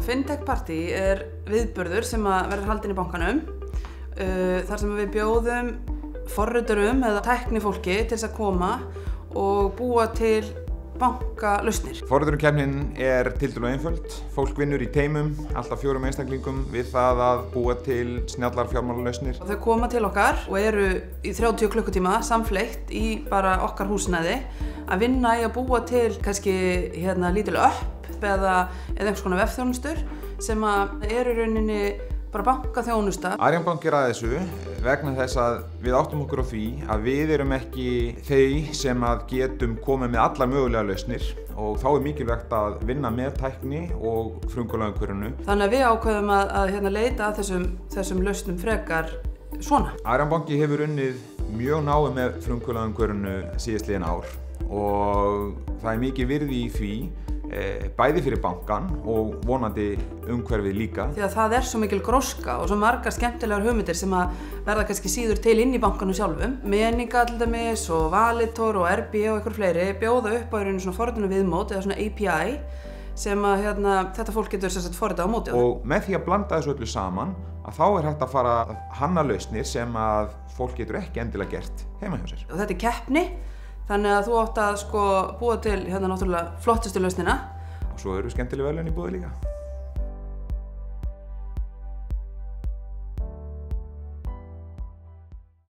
Fintech Party viðburður sem verður haldinn í bankanum þar sem við bjóðum forriturum eða tæknifólki til þess að koma og búa til bankalausnir. Forritunarkeppnin tiltölulega einföld. Fólk vinnur í teymum, alltaf 4 einstaklingum við það að búa til snjallar fjármálalausnir. Þau koma til okkar og eru í 30 klukkutíma samfleytt í bara okkar húsnæði að vinna í að búa til kannski lítil öpp eða einhvers konar vefþjónustur sem eru í rauninni bara bankaþjónusta. Arion Bank að þessu vegna þess að við áttum okkur á því að við erum ekki þau sem getum komið með allar mögulega lausnir og þá mikilvægt að vinna með tækni og frumkvöðlaumhverfinu. Þannig að við ákveðum að leita að þessum lausnum frekar svona. Arion Bank hefur unnið mjög náið með frumkvöðlaumhverfinu síðastliðin ár og það mikið virði í því bæði fyrir bankan og vonandi umhverfið líka. Því að það svo mikil gróska og svo margar skemmtilegar hugmyndir sem verða kannski síður til inn í bankanum sjálfum. Meninga til dæmis og Valitor og RB og einhver fleiri bjóða upp á einu svona forritun viðmót eða svona API sem þetta fólk getur forritað á móti. Og með því að blanda þessu öllu saman þá hægt að fara að hanna lausnir sem fólk getur ekki endilega gert heima hjá sér. Og þetta keppni. Þannig að þú átt að búa til náttúrulega flottustu lausnina. Og svo eru skemmtileg verðlaun í boði líka.